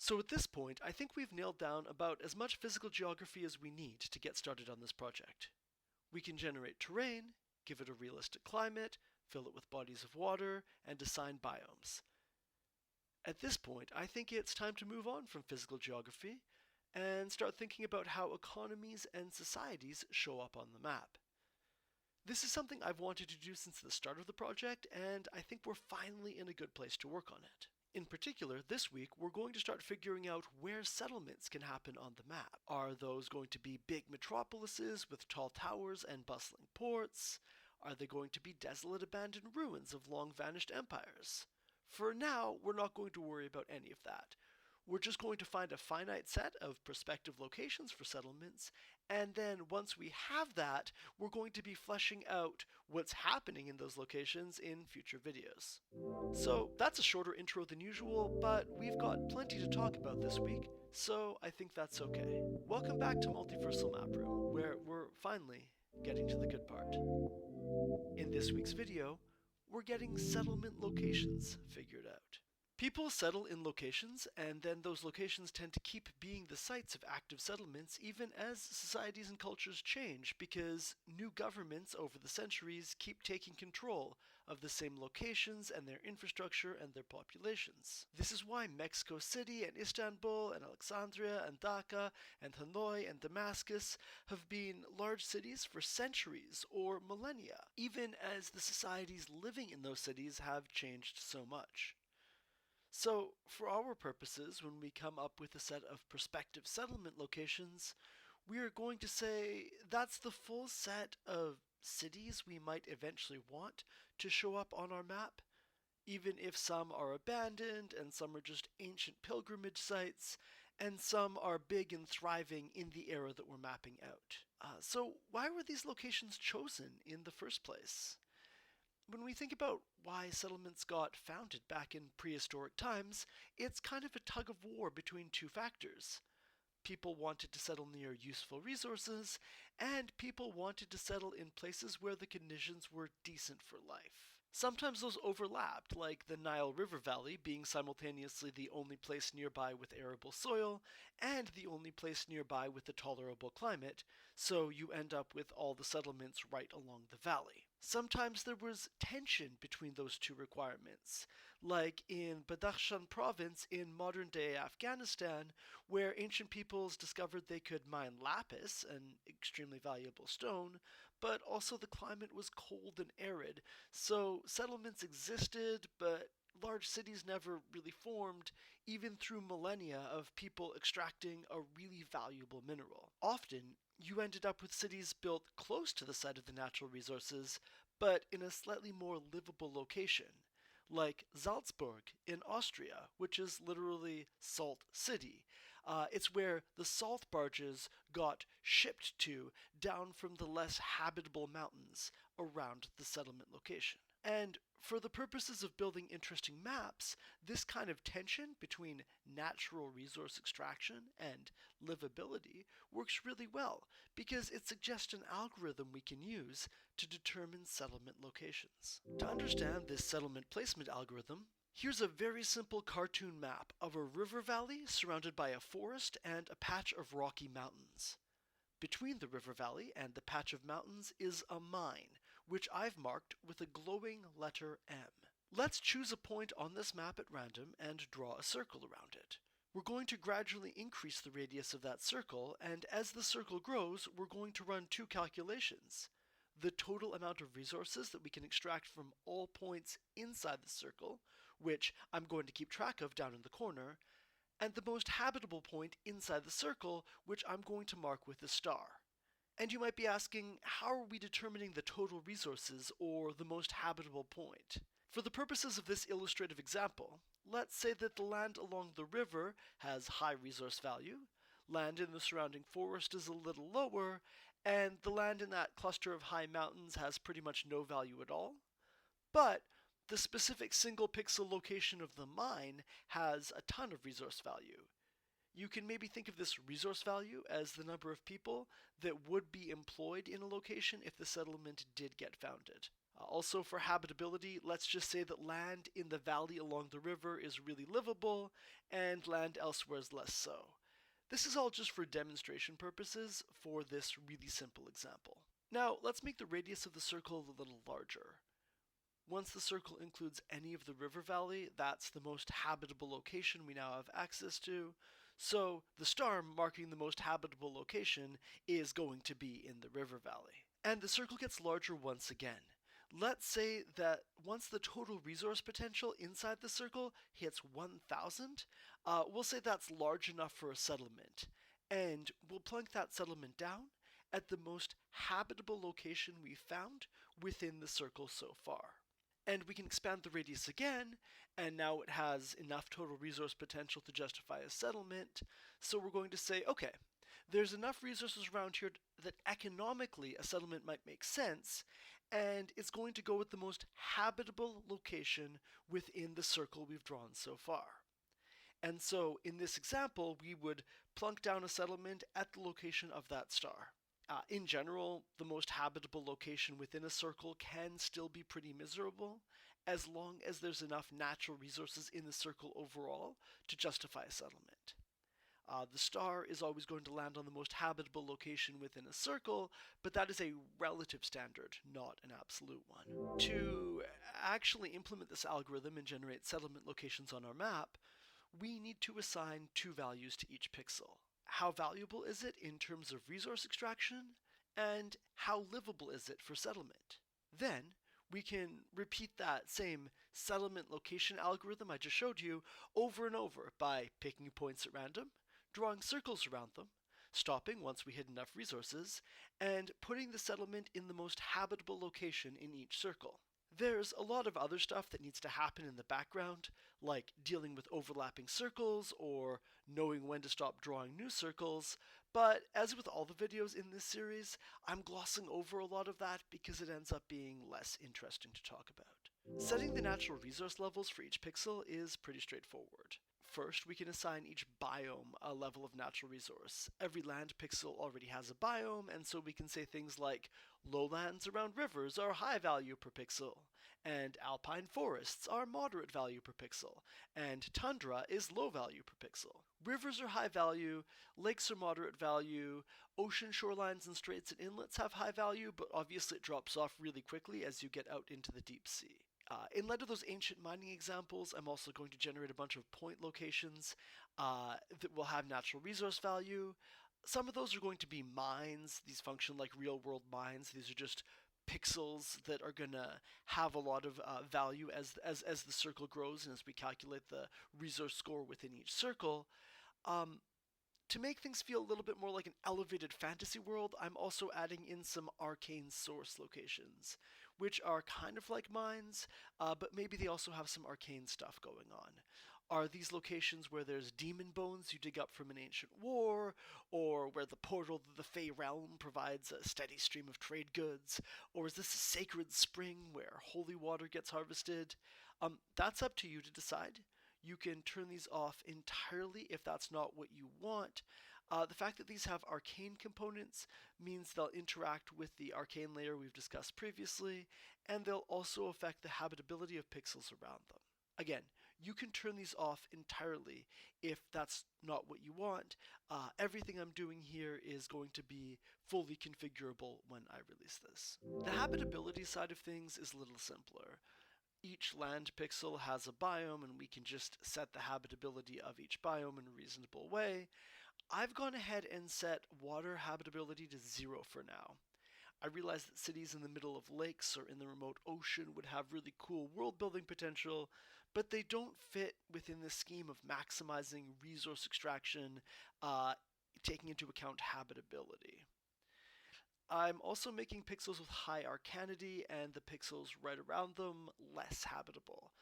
So at this point, I think we've nailed down about as much physical geography as we need to get started on this project. We can generate terrain, give it a realistic climate, fill it with bodies of water, and assign biomes. At this point, I think it's time to move on from physical geography and start thinking about how economies and societies show up on the map. This is something I've wanted to do since the start of the project, and I think we're finally in a good place to work on it. In particular, this week, we're going to start figuring out where settlements can happen on the map. Are those going to be big metropolises with tall towers and bustling ports? Are they going to be desolate abandoned ruins of long-vanished empires? For now, we're not going to worry about any of that. We're just going to find a finite set of prospective locations for settlements, and then once we have that, we're going to be fleshing out what's happening in those locations in future videos. So that's a shorter intro than usual, but we've got plenty to talk about this week, so I think that's okay. Welcome back to Multiversal Map Room, where we're finally getting to the good part. In this week's video, we're getting settlement locations figured out. People settle in locations, and then those locations tend to keep being the sites of active settlements even as societies and cultures change, because new governments over the centuries keep taking control of the same locations and their infrastructure and their populations. This is why Mexico City and Istanbul and Alexandria and Dhaka and Hanoi and Damascus have been large cities for centuries or millennia, even as the societies living in those cities have changed so much. So, for our purposes, when we come up with a set of prospective settlement locations, we are going to say that's the full set of cities we might eventually want to show up on our map, even if some are abandoned and some are just ancient pilgrimage sites, and some are big and thriving in the era that we're mapping out. So why were these locations chosen in the first place? When we think about why settlements got founded back in prehistoric times, it's kind of a tug of war between two factors. People wanted to settle near useful resources, and people wanted to settle in places where the conditions were decent for life. Sometimes those overlapped, like the Nile River Valley being simultaneously the only place nearby with arable soil and the only place nearby with a tolerable climate, so you end up with all the settlements right along the valley. Sometimes there was tension between those two requirements, like in Badakhshan province in modern-day Afghanistan, where ancient peoples discovered they could mine lapis, an extremely valuable stone, but also the climate was cold and arid, so settlements existed, but large cities never really formed, even through millennia of people extracting a really valuable mineral. Often, you ended up with cities built close to the site of the natural resources, but in a slightly more livable location, like Salzburg in Austria, which is literally Salt City. It's where the salt barges got shipped to down from the less habitable mountains around the settlement location. And for the purposes of building interesting maps, this kind of tension between natural resource extraction and livability works really well, because it suggests an algorithm we can use to determine settlement locations. To understand this settlement placement algorithm, here's a very simple cartoon map of a river valley surrounded by a forest and a patch of rocky mountains. Between the river valley and the patch of mountains is a mine, which I've marked with a glowing letter M. Let's choose a point on this map at random and draw a circle around it. We're going to gradually increase the radius of that circle, and as the circle grows, we're going to run two calculations. The total amount of resources that we can extract from all points inside the circle, which I'm going to keep track of down in the corner, and the most habitable point inside the circle, which I'm going to mark with a star. And you might be asking, how are we determining the total resources or the most habitable point? For the purposes of this illustrative example, let's say that the land along the river has high resource value, land in the surrounding forest is a little lower, and the land in that cluster of high mountains has pretty much no value at all. But the specific single pixel location of the mine has a ton of resource value. You can maybe think of this resource value as the number of people that would be employed in a location if the settlement did get founded. Also for habitability, let's just say that land in the valley along the river is really livable and land elsewhere is less so. This is all just for demonstration purposes for this really simple example. Now let's make the radius of the circle a little larger. Once the circle includes any of the river valley, that's the most habitable location we now have access to. So the star marking the most habitable location is going to be in the river valley. And the circle gets larger once again. Let's say that once the total resource potential inside the circle hits 1,000, we'll say that's large enough for a settlement. And we'll plunk that settlement down at the most habitable location we've found within the circle so far. And we can expand the radius again, and now it has enough total resource potential to justify a settlement. So we're going to say, okay, there's enough resources around here that economically a settlement might make sense, and it's going to go with the most habitable location within the circle we've drawn so far. And so in this example, we would plunk down a settlement at the location of that star. In general, the most habitable location within a circle can still be pretty miserable, as long as there's enough natural resources in the circle overall to justify a settlement. The star is always going to land on the most habitable location within a circle, but that is a relative standard, not an absolute one. To actually implement this algorithm and generate settlement locations on our map, we need to assign two values to each pixel. How valuable is it in terms of resource extraction, and how livable is it for settlement? Then we can repeat that same settlement location algorithm I just showed you over and over by picking points at random, drawing circles around them, stopping once we hit enough resources, and putting the settlement in the most habitable location in each circle. There's a lot of other stuff that needs to happen in the background, like dealing with overlapping circles or knowing when to stop drawing new circles, but as with all the videos in this series, I'm glossing over a lot of that because it ends up being less interesting to talk about. Setting the natural resource levels for each pixel is pretty straightforward. First, we can assign each biome a level of natural resource. Every land pixel already has a biome, and so we can say things like lowlands around rivers are high value per pixel, and alpine forests are moderate value per pixel, and tundra is low value per pixel. Rivers are high value, lakes are moderate value, ocean shorelines and straits and inlets have high value, but obviously it drops off really quickly as you get out into the deep sea. In light of those ancient mining examples, I'm also going to generate a bunch of point locations that will have natural resource value. Some of those are going to be mines. These function like real-world mines. These are just pixels that are going to have a lot of value as the circle grows and as we calculate the resource score within each circle. To make things feel a little bit more like an elevated fantasy world, I'm also adding in some arcane source locations, which are kind of like mines, but maybe they also have some arcane stuff going on. Are these locations where there's demon bones you dig up from an ancient war, or where the portal to the Fey realm provides a steady stream of trade goods, or is this a sacred spring where holy water gets harvested? That's up to you to decide. You can turn these off entirely if that's not what you want. The fact that these have arcane components means they'll interact with the arcane layer we've discussed previously, and they'll also affect the habitability of pixels around them. Again, you can turn these off entirely if that's not what you want. Everything I'm doing here is going to be fully configurable when I release this. The habitability side of things is a little simpler. Each land pixel has a biome, and we can just set the habitability of each biome in a reasonable way. I've gone ahead and set water habitability to 0 for now. I realize that cities in the middle of lakes or in the remote ocean would have really cool world building potential, but they don't fit within the scheme of maximizing resource extraction, taking into account habitability. I'm also making pixels with high arcanity and the pixels right around them less habitable.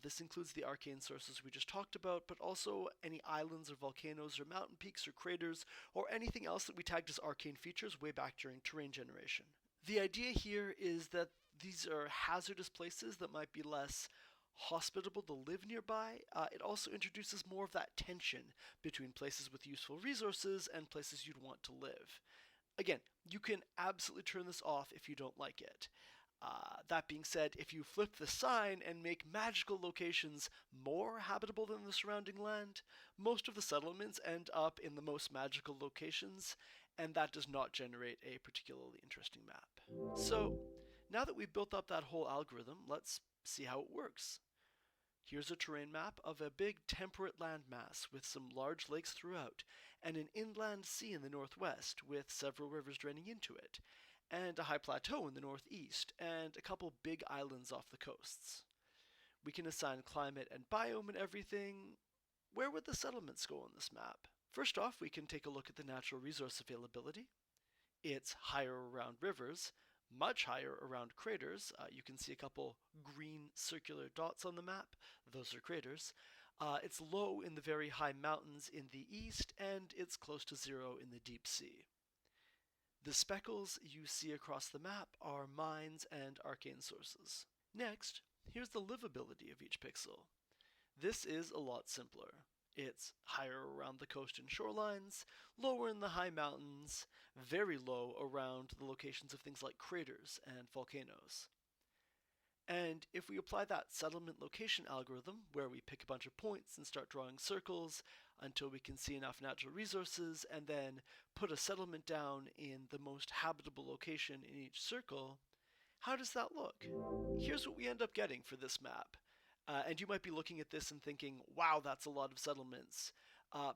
This includes the arcane sources we just talked about, but also any islands or volcanoes or mountain peaks or craters or anything else that we tagged as arcane features way back during terrain generation. The idea here is that these are hazardous places that might be less hospitable to live nearby. It also introduces more of that tension between places with useful resources and places you'd want to live. Again, you can absolutely turn this off if you don't like it. That being said, if you flip the sign and make magical locations more habitable than the surrounding land, most of the settlements end up in the most magical locations, and that does not generate a particularly interesting map. So, now that we've built up that whole algorithm, let's see how it works. Here's a terrain map of a big temperate landmass with some large lakes throughout, and an inland sea in the northwest with several rivers draining into it, and a high plateau in the northeast, and a couple big islands off the coasts. We can assign climate and biome and everything. Where would the settlements go on this map? First off, we can take a look at the natural resource availability. It's higher around rivers, much higher around craters. You can see a couple green circular dots on the map. Those are craters. It's low in the very high mountains in the east, and it's close to zero in the deep sea. The speckles you see across the map are mines and arcane sources. Next, here's the livability of each pixel. This is a lot simpler. It's higher around the coast and shorelines, lower in the high mountains, very low around the locations of things like craters and volcanoes. And if we apply that settlement location algorithm, where we pick a bunch of points and start drawing circles until we can see enough natural resources, and then put a settlement down in the most habitable location in each circle, how does that look? Here's what we end up getting for this map. And you might be looking at this and thinking, wow, that's a lot of settlements.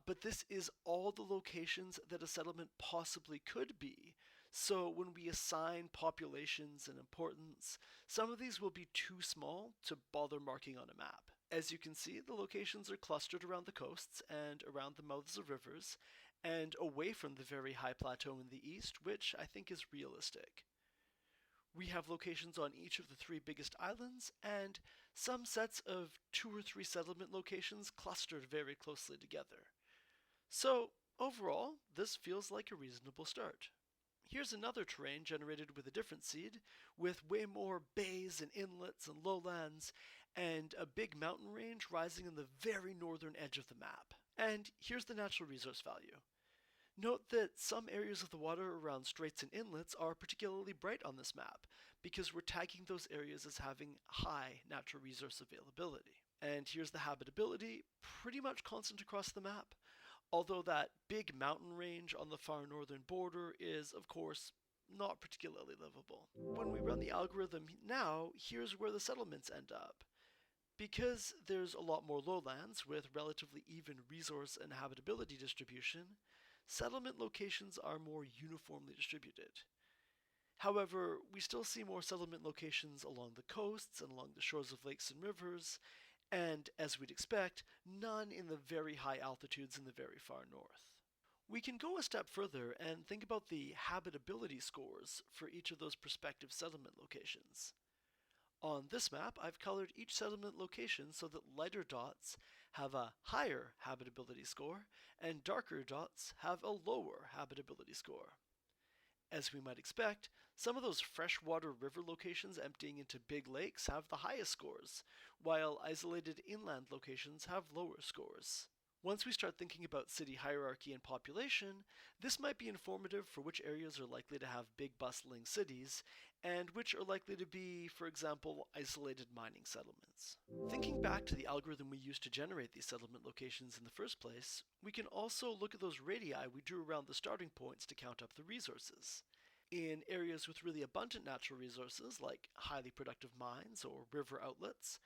But this is all the locations that a settlement possibly could be. So when we assign populations and importance, some of these will be too small to bother marking on a map. As you can see, the locations are clustered around the coasts and around the mouths of rivers, and away from the very high plateau in the east, which I think is realistic. We have locations on each of the 3 biggest islands, and some sets of 2 or 3 settlement locations clustered very closely together. So, overall, this feels like a reasonable start. Here's another terrain generated with a different seed, with way more bays and inlets and lowlands, and a big mountain range rising on the very northern edge of the map. And here's the natural resource value. Note that some areas of the water around straits and inlets are particularly bright on this map, because we're tagging those areas as having high natural resource availability. And here's the habitability, pretty much constant across the map, although that big mountain range on the far northern border is, of course, not particularly livable. When we run the algorithm now, here's where the settlements end up. Because there's a lot more lowlands with relatively even resource and habitability distribution, settlement locations are more uniformly distributed. However, we still see more settlement locations along the coasts and along the shores of lakes and rivers, and, as we'd expect, none in the very high altitudes in the very far north. We can go a step further and think about the habitability scores for each of those prospective settlement locations. On this map, I've colored each settlement location so that lighter dots have a higher habitability score, and darker dots have a lower habitability score. As we might expect, some of those freshwater river locations emptying into big lakes have the highest scores, while isolated inland locations have lower scores. Once we start thinking about city hierarchy and population, this might be informative for which areas are likely to have big bustling cities, and which are likely to be, for example, isolated mining settlements. Thinking back to the algorithm we used to generate these settlement locations in the first place, we can also look at those radii we drew around the starting points to count up the resources. In areas with really abundant natural resources, like highly productive mines or river outlets,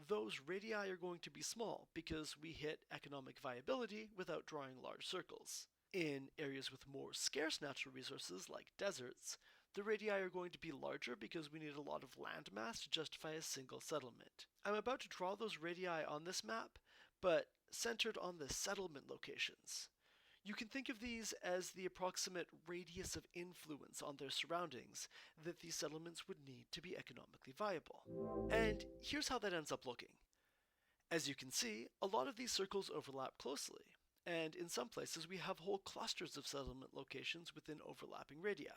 those radii are going to be small because we hit economic viability without drawing large circles. In areas with more scarce natural resources, like deserts, the radii are going to be larger because we need a lot of land mass to justify a single settlement. I'm about to draw those radii on this map, but centered on the settlement locations. You can think of these as the approximate radius of influence on their surroundings that these settlements would need to be economically viable. And here's how that ends up looking. As you can see, a lot of these circles overlap closely, and in some places we have whole clusters of settlement locations within overlapping radii.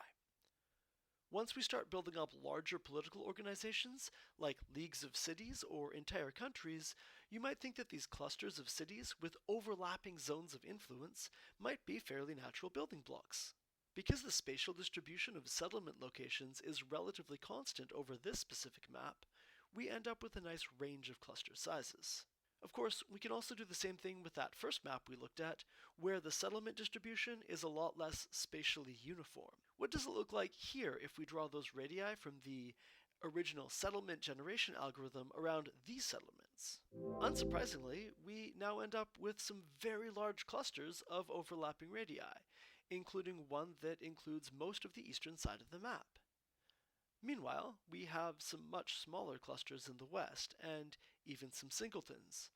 Once we start building up larger political organizations, like leagues of cities or entire countries, you might think that these clusters of cities with overlapping zones of influence might be fairly natural building blocks. Because the spatial distribution of settlement locations is relatively constant over this specific map, we end up with a nice range of cluster sizes. Of course, we can also do the same thing with that first map we looked at, where the settlement distribution is a lot less spatially uniform. What does it look like here if we draw those radii from the original settlement generation algorithm around these settlements? Unsurprisingly, we now end up with some very large clusters of overlapping radii, including one that includes most of the eastern side of the map. Meanwhile, we have some much smaller clusters in the west, and even some singletons.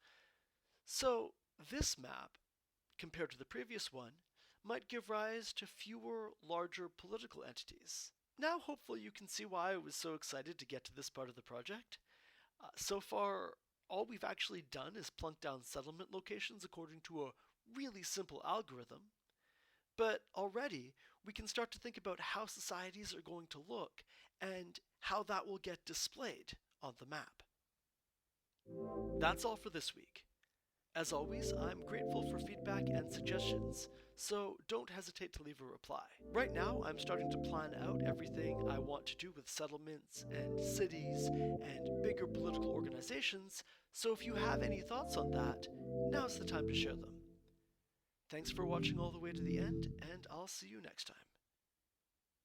So this map, compared to the previous one, might give rise to fewer, larger political entities. Now hopefully you can see why I was so excited to get to this part of the project. So far, all we've actually done is plunk down settlement locations according to a really simple algorithm. But already, we can start to think about how societies are going to look and how that will get displayed on the map. That's all for this week. As always, I'm grateful for feedback and suggestions, so don't hesitate to leave a reply. Right now, I'm starting to plan out everything I want to do with settlements and cities and bigger political organizations, so if you have any thoughts on that, now's the time to share them. Thanks for watching all the way to the end, and I'll see you next time.